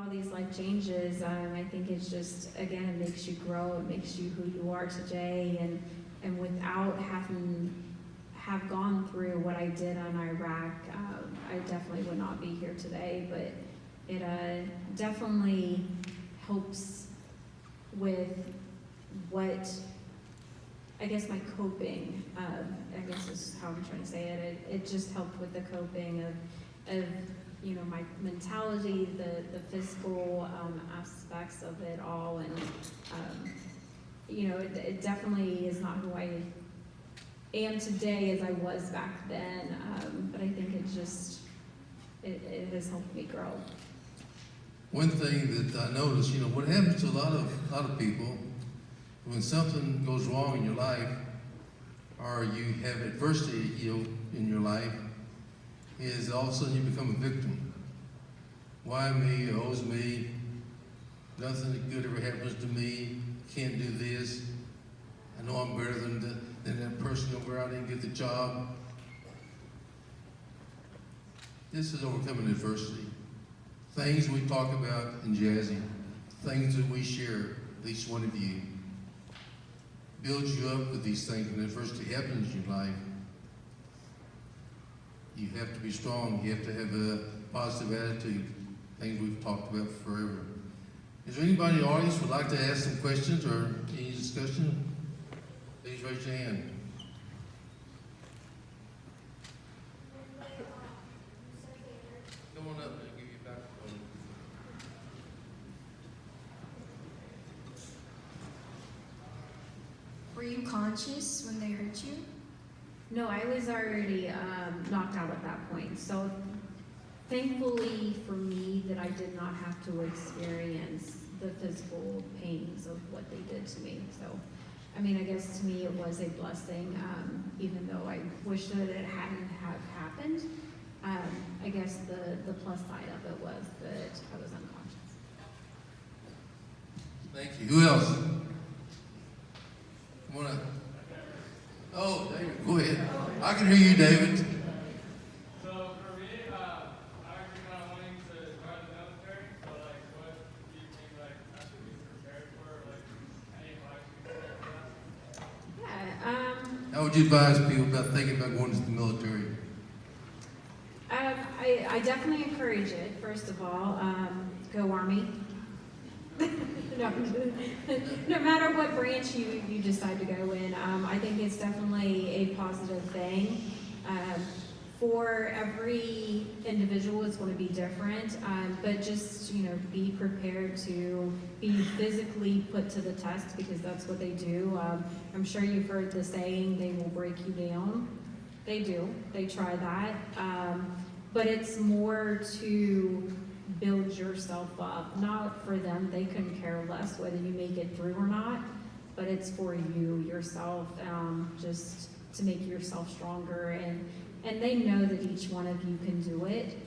all these life changes, I think it's just, again, it makes you grow, it makes you who you are today, and without have gone through what I did on Iraq, I definitely would not be here today, but it definitely helps with what, I guess, my coping, I guess is how I'm trying to say it. It just helped with the coping of you know, my mentality, the physical aspects of it all, and you know, it definitely is not who I am today as I was back then, but I think it has helped me grow. One thing that I noticed, you know, what happens to a lot of people when something goes wrong in your life, or you have adversity, you know, in your life, is all of a sudden you become a victim. Why me? It owes me. Nothing good ever happens to me. Can't do this. I know I'm better than that person over. I didn't get the job. This is overcoming adversity. Things we talk about in JASI, things that we share, each one of you, builds you up with these things when adversity happens in your life. You have to be strong. You have to have a positive attitude. Things we've talked about forever. Is there anybody in the audience who would like to ask some questions or any discussion? Please raise your hand. Come on up and I'll give you back the phone. Were you conscious when they hurt you? No, I was already knocked out at that point. So thankfully for me that I did not have to experience the physical pains of what they did to me. So, I mean, I guess to me it was a blessing, even though I wish that it hadn't have happened. I guess the plus side of it was that I was unconscious. Thank you. Who else? Come on up. Oh, David, go ahead. I can hear you, David. So for me, I actually kind of wanting to join the military, but like, what do you think like I should be prepared for? Like, any advice you can give for that? Yeah. How would you advise people about thinking about going to the military? I definitely encourage it. First of all, go Army. No, no matter what branch you decide to go in, I think it's definitely a positive thing. For every individual, it's going to be different, but just, you know, be prepared to be physically put to the test, because that's what they do. I'm sure you've heard the saying, they will break you down. They do. They try that. But it's more to build yourself up, not for them. They couldn't care less whether you make it through or not, but it's for you, yourself, just to make yourself stronger. And they know that each one of you can do it.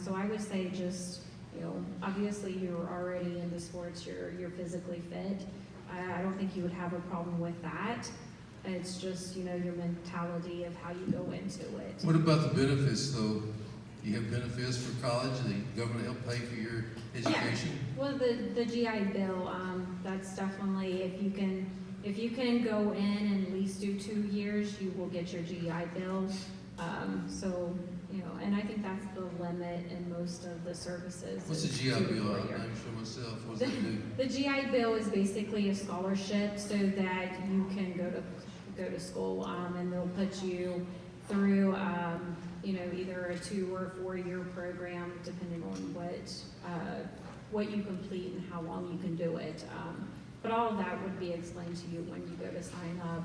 So I would say just, you know, obviously you're already into sports, you're physically fit. I don't think you would have a problem with that. It's just, you know, your mentality of how you go into it. What about the benefits, though? You have benefits for college? The government help pay for your education? Yeah. Well, the GI Bill, that's definitely, if you can go in and at least do 2 years, you will get your GI Bill. So, you know, and I think that's the limit in most of the services. What's the GI Bill? I'm not sure myself. What does that do? The GI Bill is basically a scholarship so that you can go to school, and they'll put you through, you know, either a 2 or 4 year program, depending on what you complete and how long you can do it. But all of that would be explained to you when you go to sign up.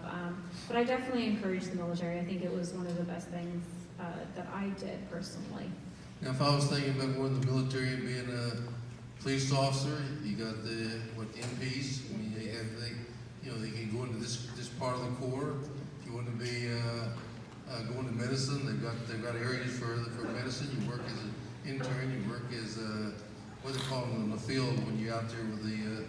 But I definitely encourage the military. I think it was one of the best things that I did personally. Now, if I was thinking about going to the military and being a police officer, you got the MPs. I mean, they can go into this part of the Corps. If you want to be going to medicine, they've got areas for medicine. You work as an intern. You work as what do they call them in the field when you're out there with the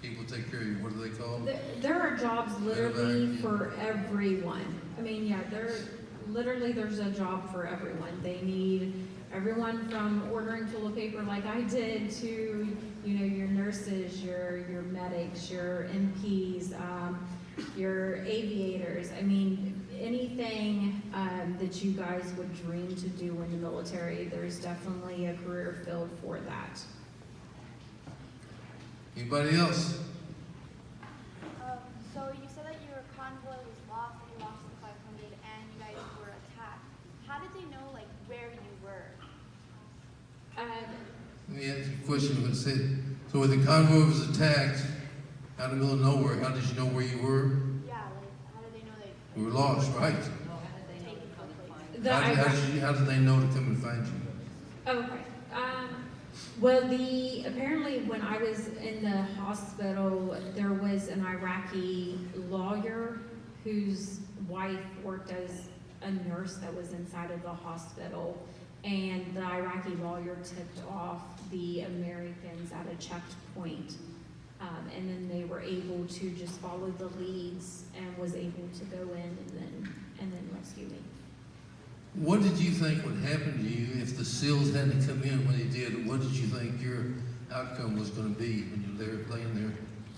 people take care of you? What do they call them? There are jobs literally for everyone. I mean, yeah, there's a job for everyone. They need Everyone from ordering toilet paper like I did to, you know, your nurses, your medics, your MPs, your aviators. I mean, anything that you guys would dream to do in the military, there's definitely a career field for that. Anybody else? So you said that your convoy was lost and you lost the 500 and you guys were attacked. How did they know like where you were? Let me ask you a question. I'm going to say, so when the convoy was attacked out in the middle of nowhere, how did you know where you were? Yeah, like how did they know that You were lost, right? How did they know to come and find you? Okay. Well, apparently when I was in the hospital, there was an Iraqi lawyer whose wife worked as a nurse that was inside of the hospital, and the Iraqi lawyer tipped off the Americans at a checkpoint, and then they were able to just follow the leads and was able to go in and then rescue me. What did you think would happen to you if the SEALs hadn't come in when they did? What did you think your outcome was going to be when you were there playing there?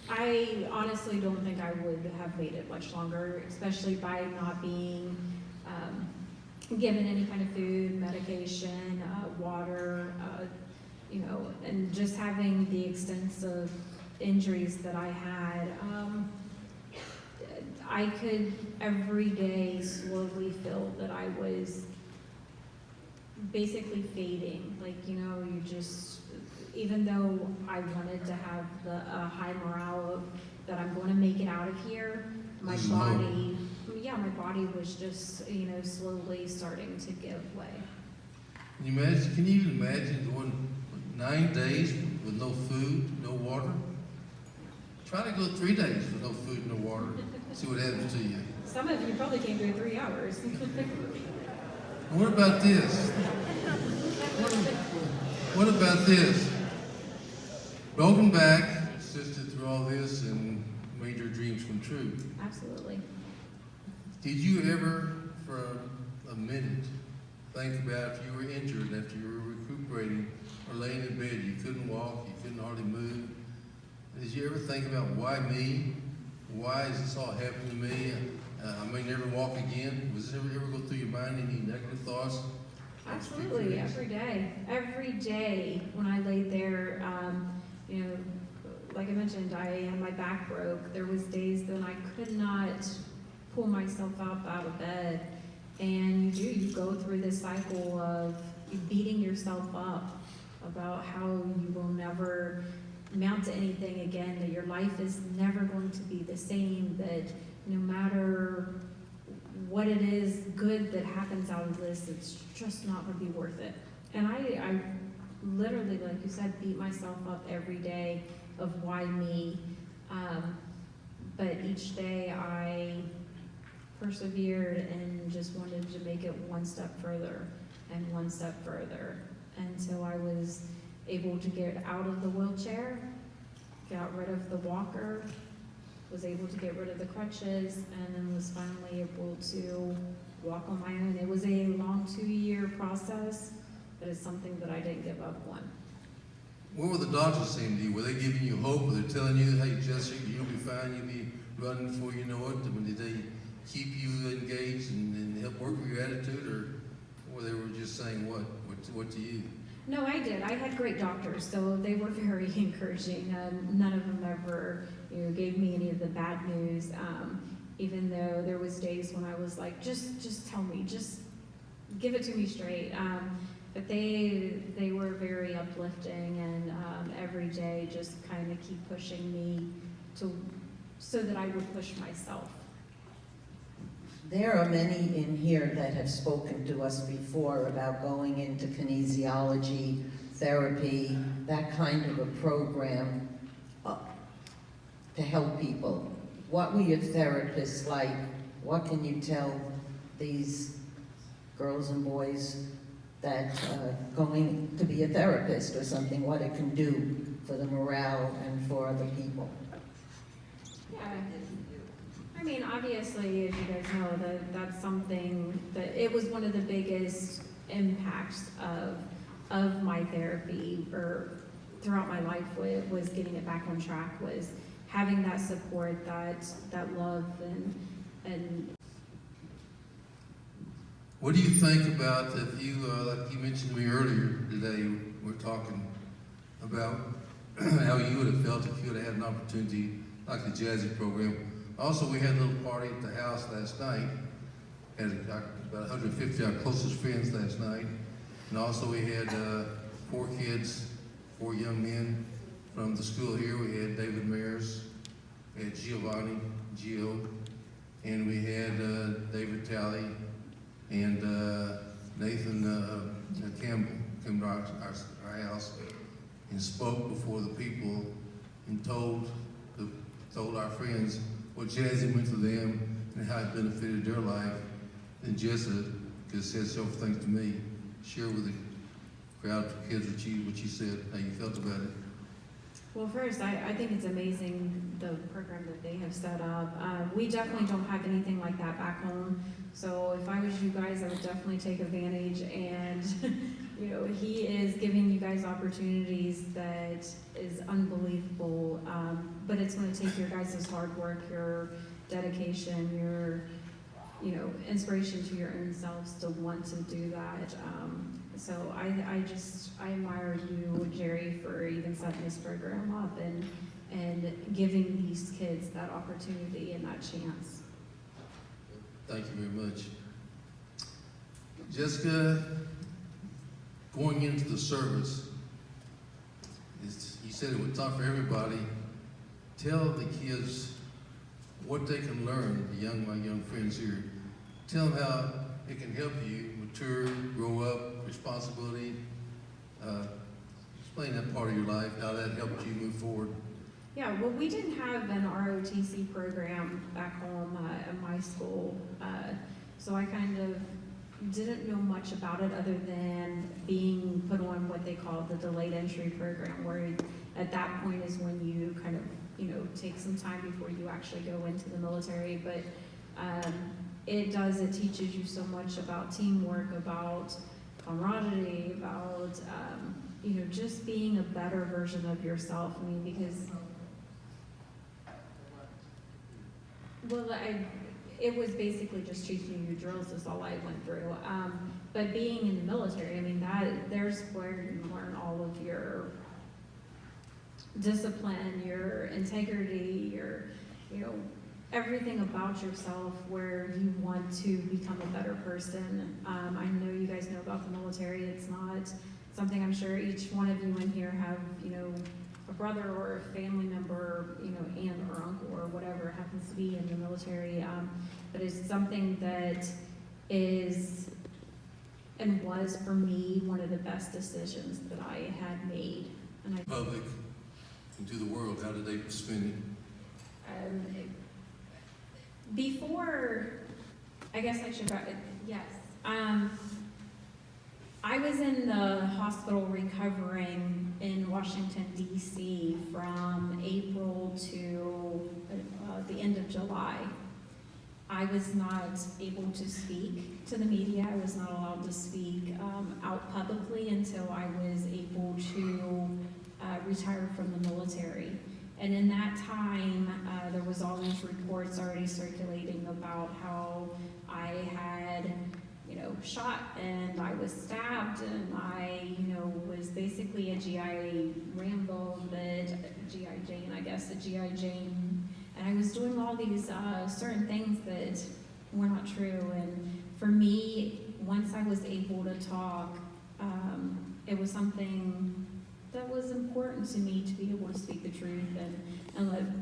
I honestly don't think I would have made it much longer, especially by not being given any kind of food, medication, water, you know, and just having the extensive injuries that I had. I could every day slowly feel that I was basically fading. Like, you know, you just, even though I wanted to have the high morale of that I'm going to make it out of here, my body, my body was just, you know, slowly starting to give way. Can you even imagine going 9 days with no food, no water? Try to go 3 days with no food and no water. See what happens to you. Some of you probably can't do 3 hours. And what about this? What about this? Broken back, assisted through all this, and made your dreams come true. Absolutely. Did you ever, for a minute, think about if you were injured, after you were recuperating, or laying in bed, you couldn't walk, you couldn't hardly move? Did you ever think about why me? Why is this all happening to me? I may never walk again. Was it ever go through your mind any negative thoughts? Absolutely, every day. Every day when I laid there, you know, like I mentioned, my back broke. There was days when I could not pull myself up out of bed. And you go through this cycle of beating yourself up about how you will never amount to anything again, that your life is never going to be the same, that no matter what it is good that happens out of this, it's just not going to be worth it. And I literally, like you said, beat myself up every day of why me. But each day I persevered and just wanted to make it one step further and one step further until I was able to get out of the wheelchair, got rid of the walker, was able to get rid of the crutches, and then was finally able to walk on my own. It was a long 2-year process, but it's something that I didn't give up on. What were the doctors saying to you? Were they giving you hope? Were they telling you, hey, Jessica, you'll be fine, you'll be running before you know it? Did they keep you engaged and help work with your attitude, or they were just saying what to you? No, I did. I had great doctors, so they were very encouraging. None of them ever, gave me any of the bad news. Even though there was days when I was like, just tell me, just give it to me straight. But they were very uplifting, and every day just kind of keep pushing me so that I would push myself. There are many in here that have spoken to us before about going into kinesiology, therapy, that kind of a program to help people. What were your therapists like? What can you tell these girls and boys that going to be a therapist or something, what it can do for the morale and for other people? Yeah. I mean, obviously, as you guys know, that's something that it was one of the biggest impacts of my therapy or throughout my life was getting it back on track, was having that support, that love, and What do you think about if you, like you mentioned to me earlier today, we're talking about how you would have felt if you would have had an opportunity like the JASI program. Also, we had a little party at the house last night. Had about 150 of our closest friends last night. And also we had 4 kids, 4 young men from the school here. We had David Mayers, we had Giovanni, Gio, and we had David Talley and Nathan Campbell come to our house and spoke before the people and told our friends what JASI meant to them and how it benefited their life. And Jessica said several things to me. Share with the crowd, the kids, what you said, how you felt about it. well, first, I think it's amazing the program that they have set up. We definitely don't have anything like that back home. So if I was you guys, I would definitely take advantage. And, you know, he is giving you guys opportunities that is unbelievable. But it's going to take your guys' hard work, your dedication, your, you know, inspiration to your own selves to want to do that. So I admire you, Jerry, for even setting this program up and giving these kids that opportunity and that chance. Thank you very much. Jessica, going into the service, you said it was tough for everybody. Tell the kids what they can learn, my young friends here. Tell them how it can help you mature, grow up, responsibility. Explain that part of your life, how that helped you move forward. Yeah, well, we didn't have an ROTC program back home at my school, so I kind of didn't know much about it other than being put on what they call the delayed entry program, where at that point is when you kind of, you know, take some time before you actually go into the military. But it teaches you so much about teamwork, about camaraderie, about, you know, just being a better version of yourself. I mean, because, well, it was basically just teaching you drills is all I went through. But being in the military, I mean, there's where you learn all of your discipline, your integrity, your, you know, everything about yourself where you want to become a better person. I know you guys know about the military. It's not something I'm sure each one of you in here have, you know, a brother or a family member, you know, aunt or uncle or whatever happens to be in the military. But it's something that is and was for me one of the best decisions that I had made. And I Public and to the world, how did they spend it? Before, I guess I should go, yes. I was in the hospital recovering in Washington, D.C. from April to the end of July. I was not able to speak to the media. I was not allowed to speak out publicly until I was able to retire from the military. And in that time, there was all these reports already circulating about how I had, you know, shot and I was stabbed and I, you know, was basically a GI Rambo, but GI Jane, I guess, a GI Jane. And I was doing all these certain things that were not true. And for me, once I was able to talk, it was something that was important to me to be able to speak the truth and let